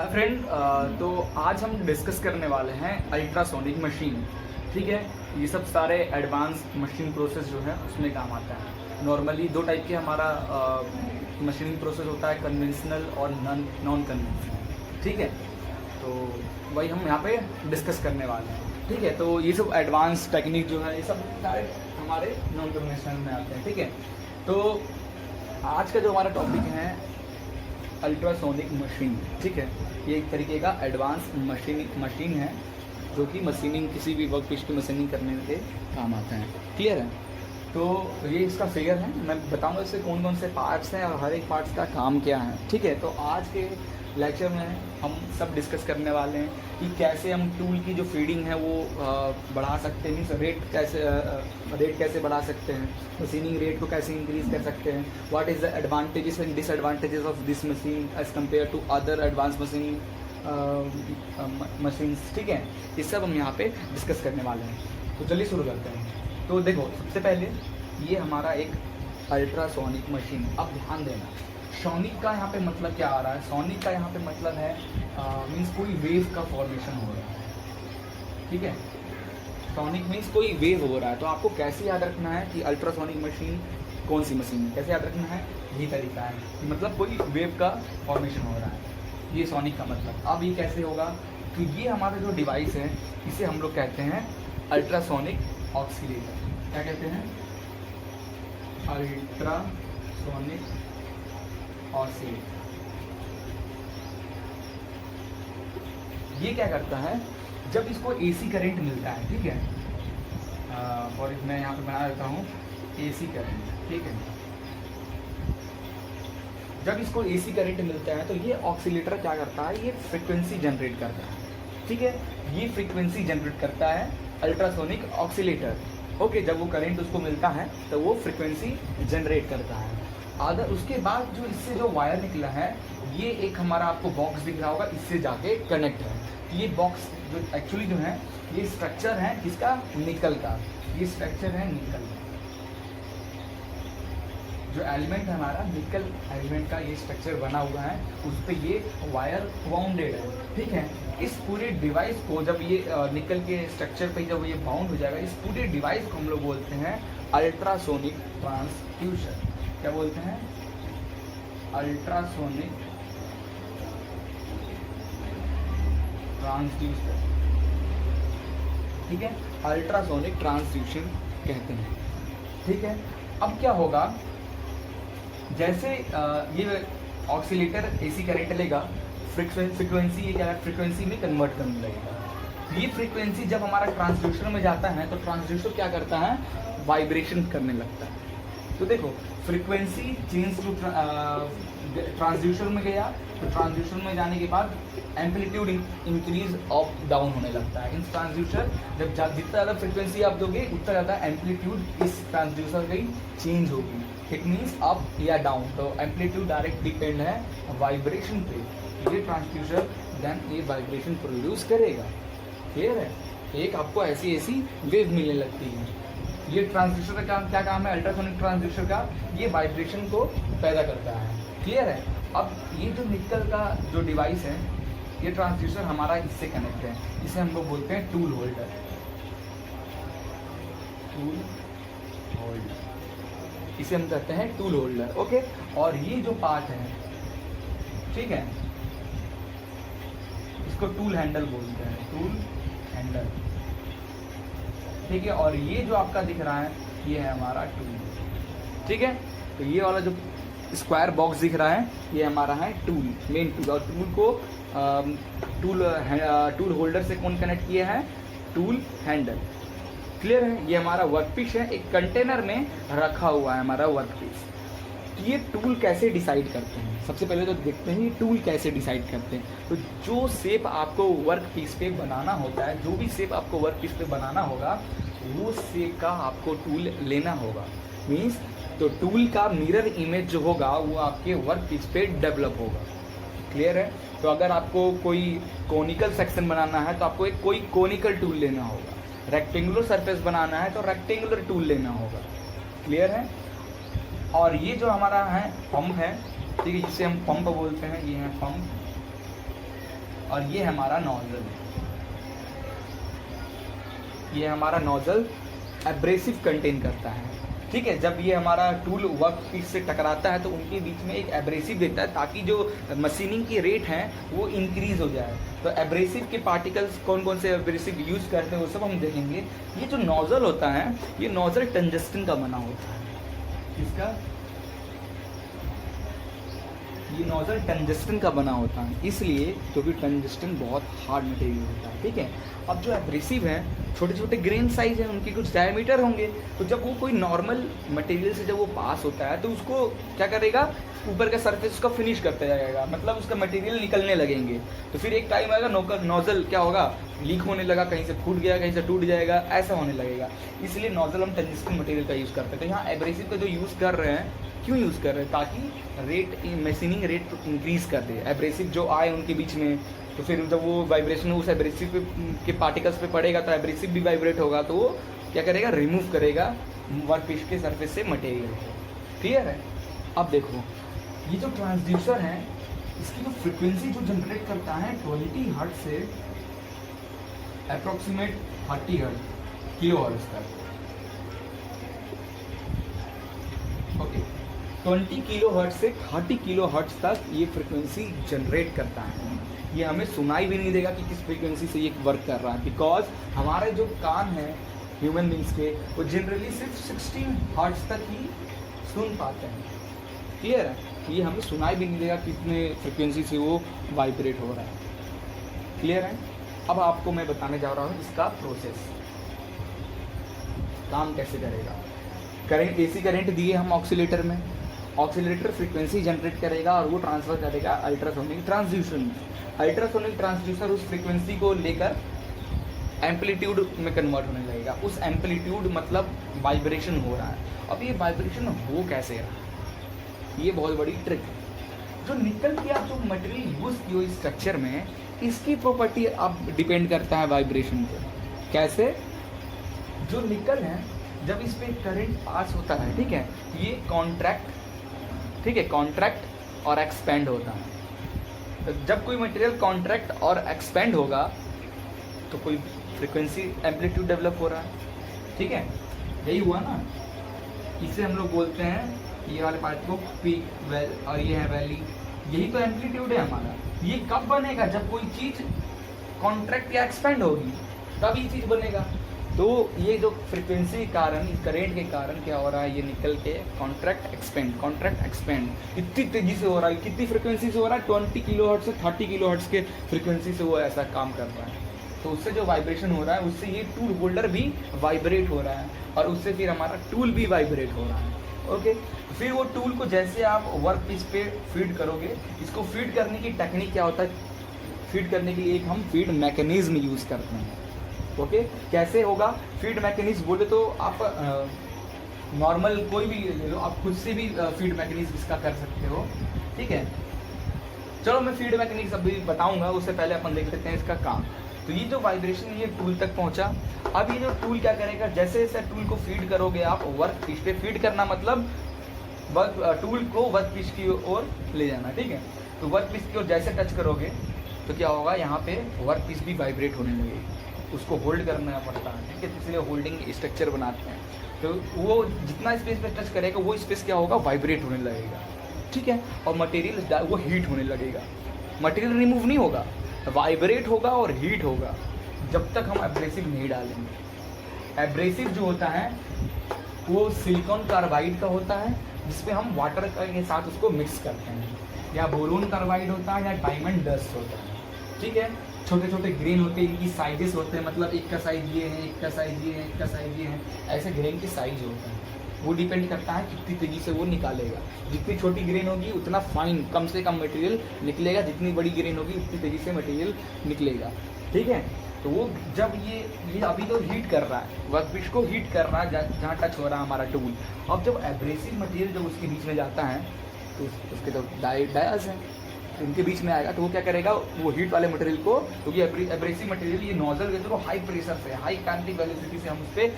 Hi friend, तो आज हम डिस्कस करने वाले हैं अल्ट्रासोनिक मशीन। ठीक है, ये सब सारे एडवांस मशीन प्रोसेस जो है उसमें काम आता है। नॉर्मली दो टाइप के हमारा मशीनिंग प्रोसेस होता है, कन्वेंशनल और नॉन कन्वेंशनल। ठीक है, तो वही हम यहाँ पे डिस्कस करने वाले हैं। ठीक है, तो ये सब एडवांस टेक्निक जो है ये सब सारे हमारे नॉन कन्वेंशनल में आते हैं। ठीक है, तो आज का जो हमारा टॉपिक है अल्ट्रासोनिक मशीन। ठीक है, ये एक तरीके का एडवांस मशीन है जो कि मशीनिंग, किसी भी वर्क पीस की मशीनिंग करने के काम आता है। क्लियर है? तो ये इसका फिगर है, मैं बताऊंगा इससे कौन कौन से पार्ट्स हैं और हर एक पार्ट्स का काम क्या है। ठीक है, तो आज के लेक्चर में हम सब डिस्कस करने वाले हैं कि कैसे हम टूल की जो फीडिंग है वो बढ़ा सकते हैं, मीन्स रेट कैसे बढ़ा सकते हैं, मशीनिंग रेट को कैसे इंक्रीज कर सकते हैं, what is the advantages and disadvantages of this machine as compare to other advance machines. ठीक है, ये सब हम यहाँ पे डिस्कस करने वाले हैं। तो चलिए शुरू करते हैं। तो देखो, सबसे पहले ये हमारा एक अल्ट्रासोनिक मशीन। अब ध्यान देना, सोनिक का यहाँ पे मतलब क्या आ रहा है? सोनिक का यहाँ पे मतलब है मीन्स कोई वेव का फॉर्मेशन हो रहा है। ठीक है, सोनिक मीन्स कोई वेव हो रहा है। तो आपको कैसे याद रखना है कि अल्ट्रासोनिक मशीन कौन सी मशीन है, कैसे याद रखना है? यही तरीका है, मतलब कोई वेव का फॉर्मेशन हो रहा है, ये सोनिक का मतलब। अब ये कैसे होगा? तो ये हमारा जो डिवाइस है इसे हम लोग कहते हैं अल्ट्रासोनिक ऑक्सीलेटर। क्या कहते हैं? Ultrasonic oscillator. ये क्या करता है? जब इसको एसी करंट मिलता है, ठीक है, और मैं यहाँ पे बना देता हूँ एसी करंट। ठीक है, जब इसको एसी करंट मिलता है तो ये ऑक्सीलेटर क्या करता है? ये फ्रीक्वेंसी जनरेट करता है। ठीक है, ये फ्रीक्वेंसी जनरेट करता है अल्ट्रासोनिक ऑक्सीलेटर। ओके, जब वो करंट उसको मिलता है तो वो फ्रीक्वेंसी जनरेट करता है। अदर उसके बाद जो इससे जो वायर निकला है, ये एक हमारा आपको बॉक्स दिख रहा होगा, इससे जाके कनेक्ट है। ये बॉक्स जो एक्चुअली जो है ये स्ट्रक्चर है किसका? निकल का। ये स्ट्रक्चर है निकल का, जो एलिमेंट है हमारा निकल एलिमेंट का ये स्ट्रक्चर बना हुआ है, उस पर ये वायर बाउंडेड है। ठीक है, इस पूरे डिवाइस को जब ये निकल के स्ट्रक्चर पे जब ये बाउंड हो जाएगा, इस पूरे डिवाइस को हम लोग बोलते हैं अल्ट्रासोनिक ट्रांसड्यूसर। क्या बोलते हैं? Ultrasonic transducer. ठीक है, अल्ट्रासोनिक ट्रांसड्यूशन कहते हैं। ठीक है, अब क्या होगा? जैसे ये ऑक्सीलेटर एसी करंट लेगा, फ्रीक्वेंसी ये क्या है? फ्रीक्वेंसी में कन्वर्ट करने लगेगा। ये फ्रीक्वेंसी जब हमारा ट्रांसड्यूसर में जाता है तो ट्रांसड्यूसर क्या करता है? वाइब्रेशन करने लगता है। तो देखो, फ्रीक्वेंसी चेंज टू ट्रांसड्यूसर में गया, तो ट्रांसड्यूसर में जाने के बाद एम्पलीट्यूड इंक्रीज अप डाउन होने लगता है। इन ट्रांसड्यूसर जब जितना ज़्यादा फ्रीक्वेंसी आप दोगे उतना ज़्यादा एम्पलीट्यूड इस ट्रांसड्यूसर की चेंज होगी। इट मीन्स अप या डाउन। तो एम्पलीट्यूड डायरेक्ट डिपेंड है वाइब्रेशन पे। ये ट्रांसड्यूसर देन ये वाइब्रेशन प्रोड्यूस करेगा। क्लियर है? एक आपको ऐसी वेव मिलने लगती है। ये ट्रांसड्यूसर का क्या काम है? अल्ट्रासोनिक ट्रांसड्यूसर का ये वाइब्रेशन को पैदा करता है। क्लियर है? अब ये जो निकल का जो डिवाइस है, ये ट्रांसड्यूसर हमारा इससे कनेक्ट है। इसे हम लोग बोलते हैं टूल होल्डर। टूल होल्डर, इसे हम कहते हैं टूल होल्डर। ओके, और ये जो पार्ट है, ठीक है, इसको टूल हैंडल बोलते हैं। Tool handle. ठीक है, और ये जो आपका दिख रहा है ये है हमारा टूल। ठीक है, तो ये वाला जो स्क्वायर बॉक्स दिख रहा है ये हमारा है टूल, मेन टूल। और टूल को टूल होल्डर से कौन कनेक्ट किया है? Tool handle. क्लियर है? ये हमारा वर्क पीस है, एक कंटेनर में रखा हुआ है हमारा वर्क पीस। ये टूल कैसे डिसाइड करते हैं? सबसे पहले तो देखते हैं ये टूल कैसे डिसाइड करते हैं। तो जो शेप आपको वर्क पीस पे बनाना होता है, जो भी शेप आपको वर्क पीस पे बनाना होगा, वो शेप का आपको टूल लेना होगा। मीन्स तो टूल का मिरर इमेज जो होगा वो आपके वर्क पीस पे डेवलप होगा। क्लियर है? तो अगर आपको कोई कोनिकल सेक्शन बनाना है तो आपको एक कोई कोनिकल टूल लेना होगा। रेक्टेंगुलर सरफेस बनाना है तो रेक्टेंगुलर टूल लेना होगा। क्लियर है? और ये जो हमारा है पंप है, ठीक है, जिसे हम पंप बोलते हैं, ये है पंप। और ये हमारा नोजल, ये हमारा नोजल एब्रेसिव कंटेन करता है। ठीक है, जब ये हमारा टूल वर्क पीस से टकराता है तो उनके बीच में एक एब्रेसिव देता है ताकि जो मशीनिंग की रेट है वो इंक्रीज हो जाए। तो एब्रेसिव के पार्टिकल्स कौन कौन से एब्रेसिव यूज़ करते हैं वो सब हम देखेंगे। ये जो नोजल होता है ये नोजल टंजस्टन का बना होता है। किसका? ये नोजल टंजस्टन का बना होता है, इसलिए क्योंकि टंजस्टन बहुत हार्ड मटेरियल होता है। ठीक है, अब जो एब्रेसिव है छोटे छोटे ग्रेन साइज है, उनके कुछ डायमीटर होंगे, तो जब वो कोई नॉर्मल मटेरियल से जब वो पास होता है तो उसको क्या करेगा, ऊपर का सरफेस उसका फिनिश करते जाएगा, मतलब उसका मटेरियल निकलने लगेंगे। तो फिर एक टाइम आएगा नोजल क्या होगा, लीक होने लगा, कहीं से फूट गया, कहीं से टूट जाएगा, ऐसा होने लगेगा। इसलिए नोजल हम टंजस्टन मटेरियल का यूज़ करते हैं। तो यहाँ एब्रेसिव का जो यूज़ कर रहे हैं, क्यों यूज़ कर रहे हैं? ताकि रेट मशीनिंग रेट इंक्रीज़ कर दे। एब्रेसिव जो आए उनके बीच में, तो फिर जब वो वाइब्रेशन उस एब्रेसिव के पार्टिकल्स पे पड़ेगा तो एब्रेसिव भी वाइब्रेट होगा, तो वो क्या करेगा, रिमूव करेगा वर्कपीस के सरफेस से मटेरियल। क्लियर है? अब देखो ये जो ट्रांसड्यूसर है इसकी जो फ्रिक्वेंसी जो जनरेट करता है 20 हर्ट्ज से अप्रोक्सीमेट 30 किलो हर्ट्ज तक। ओके, 20 किलो हर्ट्ज से 30 किलो हर्ट्ज तक ये फ्रिक्वेंसी जनरेट करता है। ये हमें सुनाई भी नहीं देगा कि किस फ्रिक्वेंसी से ये वर्क कर रहा है, बिकॉज हमारे जो कान हैं ह्यूमन बींग्स के वो जनरली सिर्फ 16 हर्ट्ज तक ही सुन पाते हैं। क्लियर है? ये हमें सुनाई भी नहीं देगा कितने फ्रिक्वेंसी से वो वाइब्रेट हो रहा है। क्लियर है? अब आपको मैं बताने जा रहा हूँ इसका प्रोसेस काम कैसे करेगा। करेंट, एसी करंट दिए हम ऑक्सीलेटर में, ऑक्सीलेटर फ्रीक्वेंसी जनरेट करेगा और वो ट्रांसफर करेगा अल्ट्रासोनिक ट्रांसड्यूसर में। अल्ट्रासोनिक ट्रांसड्यूसर उस फ्रीक्वेंसी को लेकर एम्पलीट्यूड में कन्वर्ट होने लगेगा। उस एम्पलीट्यूड मतलब वाइब्रेशन हो रहा है। अब ये वाइब्रेशन हो कैसे रहा है, ये बहुत बड़ी ट्रिक है। जो निकल के आप जो मटेरियल यूज़ की हो इस स्ट्रक्चर में, इसकी प्रॉपर्टी अब डिपेंड करता है वाइब्रेशन पे। कैसे? जो निकल है जब इस पर करंट पास होता है, ठीक है, ये कॉन्ट्रैक्ट, ठीक है, कॉन्ट्रैक्ट और एक्सपेंड होता है। तो जब कोई मटेरियल कॉन्ट्रैक्ट और एक्सपेंड होगा तो कोई फ्रीक्वेंसी एम्पलीट्यूड डेवलप हो रहा है। ठीक है, यही हुआ ना। इसे हम लोग बोलते हैं, ये वाले पार्ट को पीक, वेल, और ये है वैली। यही तो एम्पलीट्यूड है हमारा। ये कब बनेगा? जब कोई चीज़ कॉन्ट्रैक्ट या एक्सपेंड होगी तब ये चीज़ बनेगा। तो ये जो फ्रिक्वेंसी के कारण, करंट के कारण क्या हो रहा है, ये निकल के कॉन्ट्रैक्ट एक्सपेंड इतनी तेजी से हो रहा है। कितनी फ्रिक्वेंसी से हो रहा है? 20 किलो हर्ट्ज से 30 किलो हर्ट्ज के फ्रिक्वेंसी से वो ऐसा काम कर रहा है। तो उससे जो वाइब्रेशन हो रहा है उससे ये टूल होल्डर भी वाइब्रेट हो रहा है और उससे फिर हमारा टूल भी वाइब्रेट हो रहा है। ओके, फिर वो टूल को जैसे आप वर्क पीस पे फीड करोगे, इसको फीड करने की टेक्निक क्या होता है? फीड करने के लिए एक हम फीड मैकेनिज्म यूज़ करते हैं। ओके, कैसे होगा फीड मैकेनिज्म? बोले तो आप नॉर्मल कोई भी ले लो, आप खुद से भी फीड मैकेनिज्म इसका कर सकते हो। ठीक है, चलो मैं फीड मैकेनिज्म अभी बताऊंगा, उससे पहले अपन देख लेते हैं इसका काम। तो ये जो वाइब्रेशन ये टूल तक पहुंचा। अब ये जो टूल क्या करेगा, जैसे जैसे टूल को फीड करोगे आप वर्क पीस पे, फीड करना मतलब टूल को वर्क पीस की ओर ले जाना। ठीक है, तो वर्क पीस की ओर जैसे टच करोगे तो क्या होगा, यहाँ पे वर्क पीस भी वाइब्रेट होने लगेगी। उसको होल्ड करना पड़ता है, ठीक है, इसलिए होल्डिंग स्ट्रक्चर बनाते हैं। तो वो जितना स्पेस पे टच करेगा वो स्पेस क्या होगा, वाइब्रेट होने लगेगा। ठीक है, और मटेरियल वो हीट होने लगेगा। मटेरियल रिमूव नहीं होगा, वाइब्रेट होगा और हीट होगा जब तक हम एब्रेसिव नहीं डालेंगे। एब्रेसिव जो होता है वो सिलिकॉन कार्बाइड का होता है, जिसपे हम वाटर के साथ उसको मिक्स करते हैं, या बोरोन कार्बाइड होता है, या डायमंड डस्ट होता है। ठीक है, छोटे छोटे ग्रेन होते हैं, इनकी साइजेस होते हैं, मतलब एक का साइज ये है, एक का साइज ये है, एक का साइज ये है, ऐसे ग्रेन के साइज होते हैं। वो डिपेंड करता है कितनी तेज़ी से वो निकालेगा। जितनी छोटी ग्रेन होगी उतना फाइन, कम से कम मटेरियल निकलेगा, जितनी बड़ी ग्रेन होगी उतनी तेज़ी से मटेरियल निकलेगा। ठीक है, तो वो जब ये अभी तो हीट कर रहा है, वर्कपीस को हीट कर रहा है जहाँ टच हो रहा है हमारा टूल। अब जब एब्रेसिव मटेरियल जब उसके बीच में जाता है तो उसके जो डायज हैं उनके बीच में आएगा, तो वो क्या करेगा, वो हीट वाले मटेरियल को, क्योंकि एब्रेसिव मटेरियल ये नोजल के थ्रू हाई प्रेशर से, हाई काइनेटिक वेलोसिटी से हम उस पर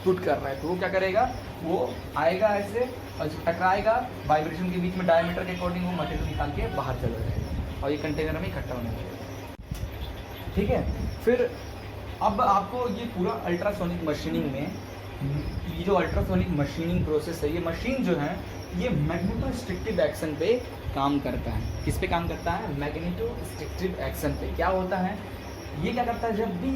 पुट कर रहे हैं, तो वो क्या करेगा, वो आएगा ऐसे और टकराएगा, वाइब्रेशन के बीच में डायमीटर के अकॉर्डिंग वो मटेरियल निकाल के बाहर चला जाएगा और ये कंटेनर में इकट्ठा होने लगेगा। ठीक है। फिर अब आपको ये पूरा अल्ट्रासोनिक मशीनिंग में, ये जो अल्ट्रासोनिक मशीनिंग प्रोसेस है, ये मशीन जो है ये मैग्नेटोस्ट्रिक्टिव एक्शन पे काम करता है। किस पे काम करता है? मैग्नेटोस्ट्रिक्टिव एक्शन पे। क्या होता है ये? क्या करता है, जब भी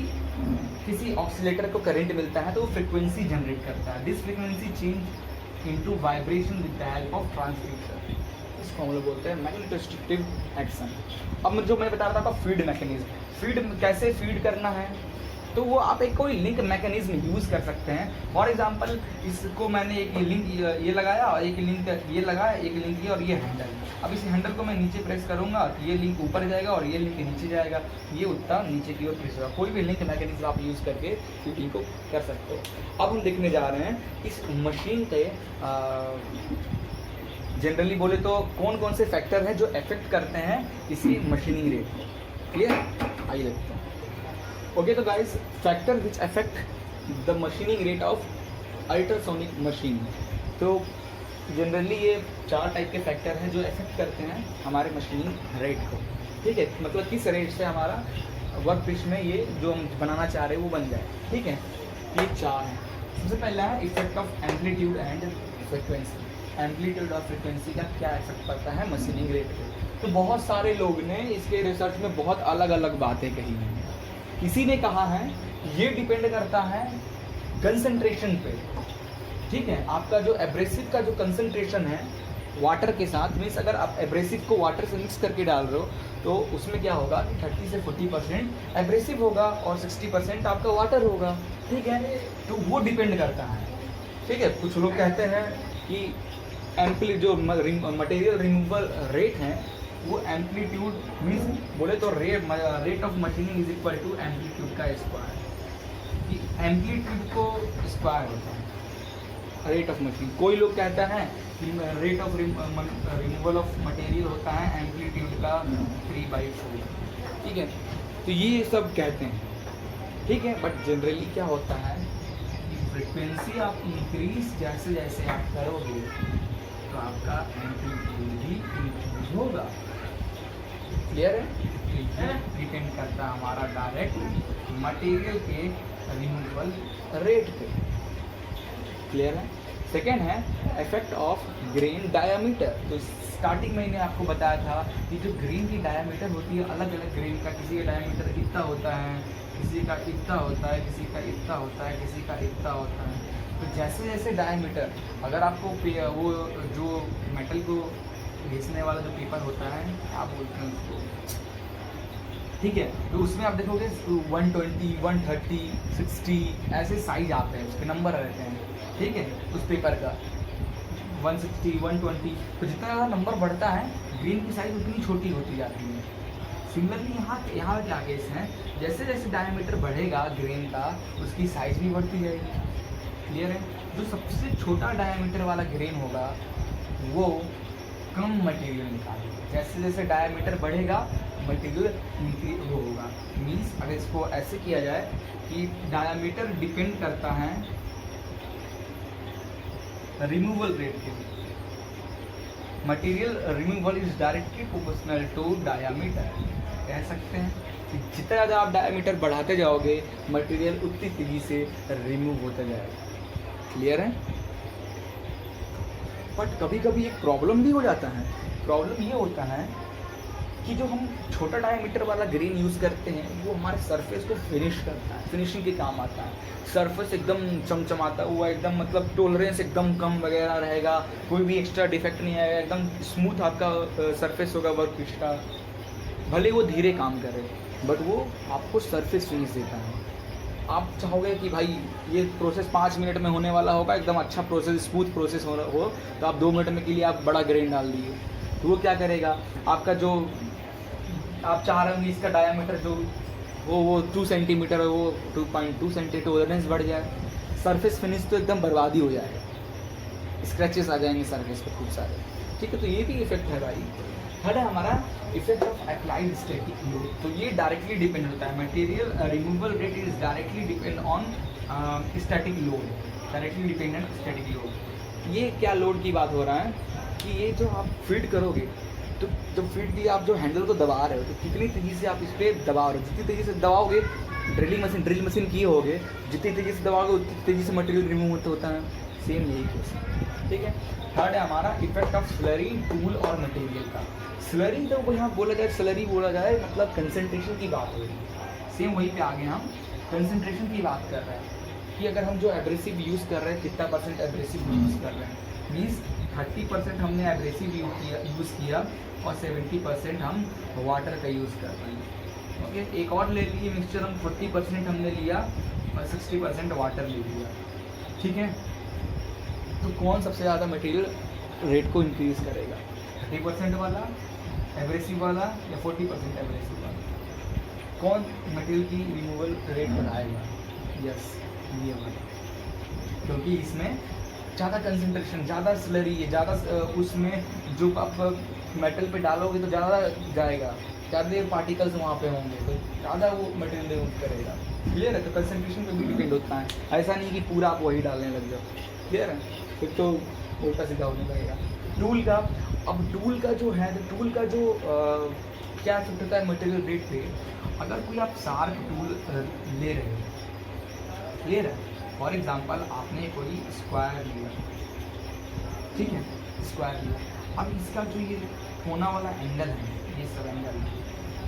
किसी ऑक्सीलेटर को करंट मिलता है तो वो फ्रिक्वेंसी जनरेट करता है। This frequency change into vibration with the help of transducer. इसको हम लोग बोलते हैं मैग्नेटोस्ट्रिक्टिव एक्शन। अब जो मैं बता रहा था फीड मैकेनिज्म, फीड कैसे फीड करना है, तो वो आप एक कोई लिंक मैकेनिज्म यूज़ कर सकते हैं। फॉर एग्जांपल इसको मैंने एक लिंक ये लगाया और एक लिंक ये लगाया, एक लिंक ये और ये हैंडल। अब इस हैंडल को मैं नीचे प्रेस करूंगा तो ये लिंक ऊपर जाएगा और ये लिंक नीचे जाएगा, ये उत्ता नीचे की ओर प्रेस होगा। कोई भी लिंक मैकेनिज्म आप यूज़ करके फीडिंग को कर सकते हो। अब हम देखने जा रहे हैं इस मशीन के जनरली बोले तो कौन कौन से फैक्टर हैं जो अफेक्ट करते हैं इसी मशीनिंग रेट को। क्लियर? आइए देखते हैं। ओके, तो guys, factor which affect the machining rate of ultrasonic machine. तो जनरली ये 4 टाइप के फैक्टर हैं जो अफेक्ट करते हैं हमारे मशीनिंग रेट को। ठीक है, मतलब किस रेट से हमारा वर्क पीस में ये जो हम बनाना चाह रहे हैं वो बन जाए। ठीक है, ये 4 हैं। सबसे पहला है effect of amplitude and frequency. Amplitude और फ्रिक्वेंसी का क्या इफेक्ट पड़ता है मशीनिंग रेट पे? तो बहुत सारे लोग ने इसके रिसर्च में बहुत अलग अलग बातें कही हैं। किसी ने कहा है ये डिपेंड करता है कंसंट्रेशन पे। ठीक है, आपका जो एब्रेसिव का जो कंसंट्रेशन है वाटर के साथ, मीन्स अगर आप एब्रेसिव को वाटर से मिक्स करके डाल रहे हो तो उसमें क्या होगा कि 30 से 40% एब्रेसिव होगा और 60% आपका वाटर होगा। ठीक है, तो वो डिपेंड करता है। ठीक है, कुछ लोग कहते हैं कि जो मटेरियल रिमूवल रेट है वो एम्पलीट्यूड मीन्स बोले तो rate of machining is equal to amplitude का स्क्वायर। कि एम्पलीट्यूड को स्क्वायर होता है रेट ऑफ मशीनिंग। कोई लोग कहता है कि rate of removal of material होता है एम्पलीट्यूड का 3/4। ठीक है, तो ये सब कहते हैं। ठीक है, बट जनरली क्या होता है कि फ्रिक्वेंसी आप इंक्रीज जैसे जैसे आप करोगे तो आपका एम्पलीट्यूड भी इंक्रीज होगा। क्लियर है? डिपेंड करता है हमारा डायरेक्ट मटेरियल के रिमूवल रेट पे। क्लियर है? सेकेंड है इफेक्ट ऑफ ग्रेन डायामीटर। तो स्टार्टिंग में मैंने आपको बताया था कि जो ग्रेन की डायामीटर होती है अलग अलग ग्रेन का, किसी का डायामीटर इतना होता है, किसी का इतना होता है, किसी का इतना होता है, किसी का इतना होता है। तो जैसे जैसे डायामीटर, अगर आपको वो जो मेटल को घिसने वाला जो पेपर होता है आप बोलते हैं उसको, ठीक है, तो उसमें आप देखोगे 120, 130, 60 ऐसे साइज आते हैं, उसके नंबर रहते हैं। ठीक है, उस पेपर का 160, 120, तो जितना ज़्यादा नंबर बढ़ता है ग्रेन की साइज उतनी छोटी होती जाती है। सिमिलरली यहाँ क्या केस है, जैसे जैसे डायमीटर बढ़ेगा ग्रेन का उसकी साइज भी बढ़ती जाएगी। क्लियर है? जो सबसे छोटा डायमीटर वाला ग्रेन होगा वो कम मटेरियल निकालेगा। जैसे जैसे डायमीटर बढ़ेगा मटेरियल इंक्रीज होगा। मीन्स अगर इसको ऐसे किया जाए कि डायमीटर डिपेंड करता है रिमूवल रेट के। Material removal is directly proportional to diameter. कह सकते हैं कि जितना ज़्यादा आप डायमीटर बढ़ाते जाओगे मटेरियल उतनी तेजी से रिमूव होता जाएगा। क्लियर है? बट कभी कभी एक प्रॉब्लम भी हो जाता है। प्रॉब्लम ये होता है कि जो हम छोटा डायमीटर वाला ग्रेन यूज़ करते हैं वो हमारे सरफेस को फिनिश करता है, फिनिशिंग के काम आता है। सरफेस एकदम चमचमाता हुआ, एकदम मतलब टोलरेंस एकदम कम वगैरह रहेगा, कोई भी एक्स्ट्रा डिफेक्ट नहीं आएगा, एकदम स्मूथ आपका सरफेस होगा वर्क पीस का। भले वो धीरे काम करे बट वो आपको सरफेस फिनिश देता है। आप चाहोगे कि भाई ये प्रोसेस 5 मिनट में होने वाला होगा, एकदम अच्छा प्रोसेस, स्मूथ प्रोसेस हो तो आप 2 मिनट में के लिए आप बड़ा ग्रेन डाल दिए तो वो क्या करेगा, आपका जो आप चाह रहे होंगे इसका डायमीटर जो वो 2 सेंटीमीटर है वो 2.2 सेंटीमीटर टोलरेंस बढ़ जाए, सरफेस फिनिश तो एकदम बर्बादी हो जाएगा, स्क्रैचेस आ जाएंगे सरफेस पर खूब सारे। ठीक है, तो ये भी इफेक्ट है भाई। थर्ड है हमारा effect of applied static load. तो ये डायरेक्टली डिपेंड होता है, material removal rate is directly depend on static load, directly dependent static load. ये क्या लोड की बात हो रहा है कि ये जो आप फीड करोगे तो जब फीड दिया, आप जो हैंडल को दबा रहे हो तो कितनी तेज़ी से आप इस पर दबा रहे हो, जितनी तेज़ी से दबाओगे ड्रिल मशीन की होगे, जितनी तेज़ी से दबाओगे उतनी तेज़ी से मटेरियल रिमूव होता है। सेम यही केस, ठीक है। थर्ड है हमारा इफेक्ट ऑफ स्लरी टूल और मटेरियल का। स्लरी तो यहाँ बोला जाए, स्लरी बोला जाए मतलब कंसंट्रेशन की बात हो रही है। सेम वहीं पे आगे हम कंसंट्रेशन की बात कर रहे हैं कि अगर हम जो एब्रेसिव यूज़ कर रहे हैं कितना परसेंट एब्रेसिव यूज़ कर रहे हैं। मीन्स 30% हमने एब्रेसिव यूज़ किया और 70% हम वाटर का यूज़ कर रहे हैं। ओके, एक और ले लिए मिक्सचर, हम 40% हमने लिया और 60% वाटर ले लिया, ठीक है। तो कौन सबसे ज़्यादा मटेरियल रेट को इंक्रीज़ करेगा, 30% वाला एब्रेसिव वाला या 40% एब्रेसिव वाला? कौन मटेरियल की रिमूवल रेट बढ़ाएगा? यस, ये वाला, क्योंकि इसमें ज़्यादा कंसंट्रेशन, ज़्यादा स्लरी है, ज़्यादा उसमें जो आप मेटल पे डालोगे तो ज़्यादा जाएगा, ज़्यादा पार्टिकल्स वहाँ पे होंगे तो ज़्यादा वो मटेरियल रिमूव करेगा। क्लियर है? तो कंसंट्रेशन पे भी डिपेंड होता है, ऐसा नहीं कि पूरा आप वही डालने लग जाओ। क्लियर है? फिर तो उल्टा सीधा होने लगेगा। टूल का, अब टूल का जो है, तो टूल का जो क्या इफेक्ट होता है मटेरियल रेट पे। अगर कोई आप शार्प टूल ले रहे हो, क्लियर है, फॉर एग्जांपल आपने कोई स्क्वायर लिया, ठीक है, स्क्वायर लिया, अब इसका जो ये कोना वाला एंगल है, ये सब एंगल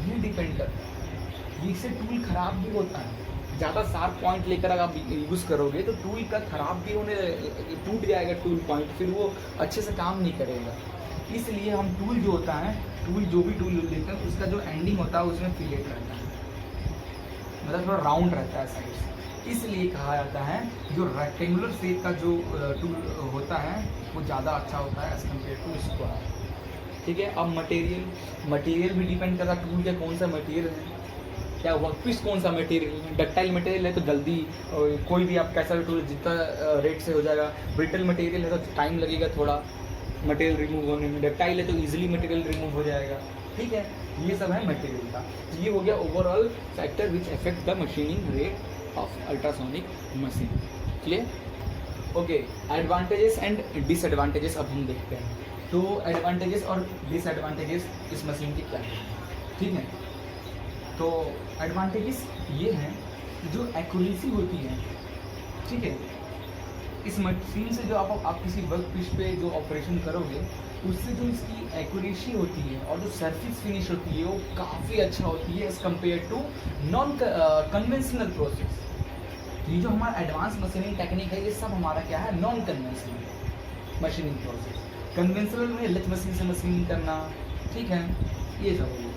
ये डिपेंड करता है, इससे टूल ख़राब भी होता है। ज़्यादा शार्प पॉइंट लेकर अगर आप यूज़ करोगे तो टूल का ख़राब भी होने, टूट जाएगा टूल पॉइंट, फिर वो अच्छे से काम नहीं करेगा। इसलिए हम टूल जो होता है, टूल जो भी टूल लेते हैं उसका जो एंडिंग होता है उसमें फिलेट रहता है, मतलब थोड़ा राउंड रहता है साइड से, इसलिए कहा जाता है जो रेक्टेंगुलर शेप का जो टूल होता है वो ज़्यादा अच्छा होता है एज़ कम्पेयर टू स्क्वायर, ठीक है। अब मटेरियल भी डिपेंड करता है टूल का कौन सा मटेरियल है, क्या वर्कपीस कौन सा मटेरियल है। डक्टाइल मटेरियल है तो जल्दी कोई भी आप कैसा भी टूल जितना रेट से हो जाएगा। ब्रिटल मटेरियल है तो टाइम लगेगा थोड़ा मटेरियल रिमूव होने में। डक्टाइल है तो ईजिली मटेरियल रिमूव हो जाएगा, ठीक है। ये सब है मटेरियल का। ये हो गया overall factor which affect the machining rate of ultrasonic machine. Clear? Okay, advantages and disadvantages अब हम देखते हैं। तो एडवांटेजेस और डिसएडवांटेजेस इस मशीन के क्या हैं, ठीक है। तो एडवांटेजेस ये हैं जो एक्यूरेसी होती है, ठीक है। इस मशीन से जो आप किसी वर्क पीस पे जो ऑपरेशन करोगे उससे जो इसकी एक्यूरेसी होती है और जो सरफेस फिनिश होती है वो काफ़ी अच्छा होती है as compare to non conventional process. ये जो हमारा एडवांस मशीनिंग टेक्निक है ये सब हमारा क्या है, non conventional machining process. Conventional में लेथ मशीन से मशीनिंग करना, ठीक है, ये सब हो।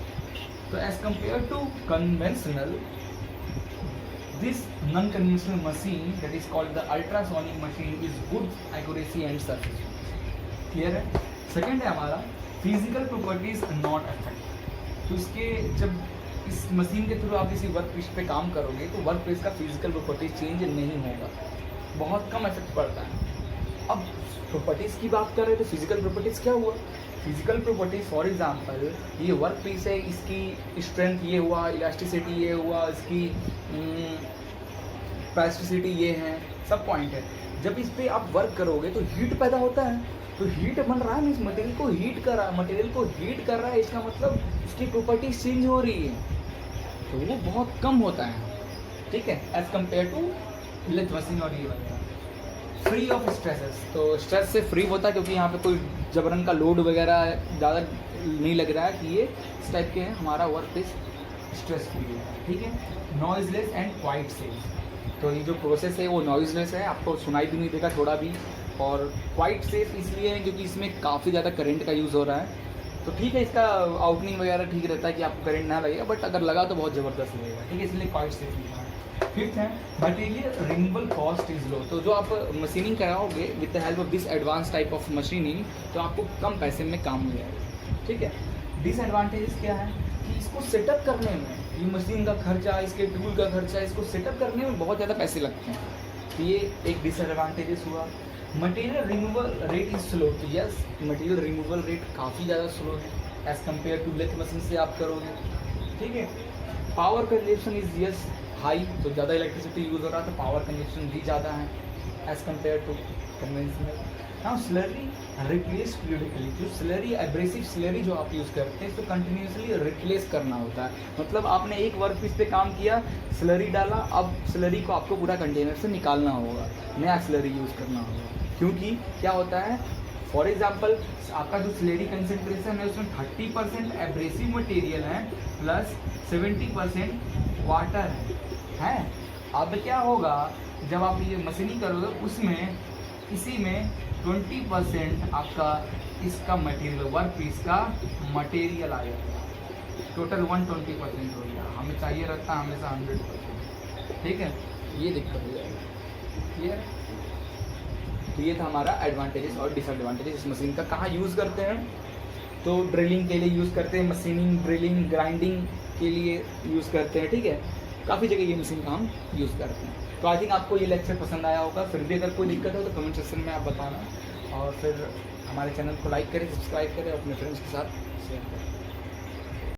तो as compare to conventional, this non-conventional machine that is called the ultrasonic machine is good accuracy and surface finish. Clear है? सेकेंड है हमारा फिजिकल प्रॉपर्टीज नॉट अफेक्ट। तो इसके जब इस मशीन के थ्रू आप किसी वर्क पीस पे काम करोगे तो वर्क पीस का फिजिकल प्रॉपर्टीज चेंज नहीं होगा, बहुत कम इफेक्ट पड़ता है। अब प्रॉपर्टीज़ की बात कर रहे हैं तो फिजिकल प्रॉपर्टीज़ क्या हुआ? फिजिकल प्रॉपर्टीज फॉर एग्जांपल ये वर्क पीस है, इसकी स्ट्रेंथ ये हुआ, इलास्टिसिटी ये हुआ, इसकी प्लास्टिसिटी ये है, सब पॉइंट है। जब इस पर आप वर्क करोगे तो हीट पैदा होता है, तो हीट बन रहा है, मीन्स मटेरियल को हीट कर रहा है, मटेरियल को हीट कर रहा है, इसका मतलब उसकी प्रॉपर्टीज चेंज हो रही है, तो वो बहुत कम होता है, ठीक है, as compare to lathe machine और ये वगैरह। फ्री ऑफ स्ट्रेसेस, तो स्ट्रेस से फ्री होता है क्योंकि यहाँ पे कोई जबरन का लोड वगैरह ज़्यादा नहीं लग रहा है कि ये इस टाइप के हैं, हमारा वर्क प्लेस स्ट्रेस फ्री है, ठीक है। नॉइजलेस एंड क्वाइट सेफ, तो ये जो प्रोसेस है वो नॉइजलेस है, आपको सुनाई भी नहीं देगा थोड़ा भी, और क्वाइट सेफ इसलिए है क्योंकि इसमें काफ़ी ज़्यादा करंट का यूज़ हो रहा है, तो ठीक है, इसका आउटनिंग वगैरह ठीक रहता है कि आपको करंट ना लगेगा, बट अगर लगा तो बहुत ज़बरदस्त लगेगा, ठीक है, इसलिए क्वाइट सेफ लिखा है। फिफ्थ है material removal cost is low, तो जो आप मशीनिंग कराओगे with the help of this advance type of machining तो आपको कम पैसे में काम हो जाएगा, ठीक है। डिसएडवांटेजेस क्या है कि इसको सेटअप करने में, ये मशीन का खर्चा, इसके टूल का खर्चा, इसको सेटअप करने में बहुत ज़्यादा पैसे लगते हैं, तो ये एक डिसएडवांटेजेस हुआ। Material removal rate is slow, तो यस मटेरियल रिमूवल रेट काफ़ी ज़्यादा स्लो है as compare to lathe machine से आप करोगे, ठीक है। Power consumption is yes high, तो ज़्यादा इलेक्ट्रिसिटी यूज़ हो रहा है तो पावर कंजप्शन भी ज़्यादा है as compare to conventional. Now slurry replace fluidically, जो स्लरी एब्रेसिव स्लरी जो आप यूज़ करते हैं इसको कंटिन्यूसली रिप्लेस करना होता है। मतलब आपने एक वर्क पीस पे काम किया, स्लरी डाला, अब स्लरी को आपको पूरा कंटेनर से निकालना होगा, नया स्लरी यूज़ करना होगा। क्योंकि क्या होता है, फॉर एग्जाम्पल आपका जो स्लरी कंसेंट्रेशन है उसमें 30% एब्रेसिव मटेरियल है प्लस 70% वाटर है। अब क्या होगा, जब आप ये मशीनिंग करोगे उसमें इसी में 20% आपका इसका मटेरियल, वर्क पीस का मटेरियल आ जाएगा, टोटल 120% हो गया। हमें चाहिए रहता है हमेशा 100%, ठीक है, ये दिक्कत हो जाएगी। क्लियर? तो ये था हमारा एडवांटेजेस और डिसएडवांटेजेस इस मशीन का। कहाँ यूज़ करते हैं, तो ड्रिलिंग के लिए यूज़ करते हैं, मशीनिंग, ड्रिलिंग, ग्राइंडिंग के लिए यूज़ करते हैं, ठीक है, काफ़ी जगह ये मशीन का हम यूज़ करते हैं। तो आई थिंक आपको ये लेक्चर पसंद आया होगा। फिर भी अगर कोई दिक्कत हो तो कमेंट सेक्शन में आप बताना, और फिर हमारे चैनल को लाइक करें, सब्सक्राइब करें, अपने फ्रेंड्स के साथ शेयर करें।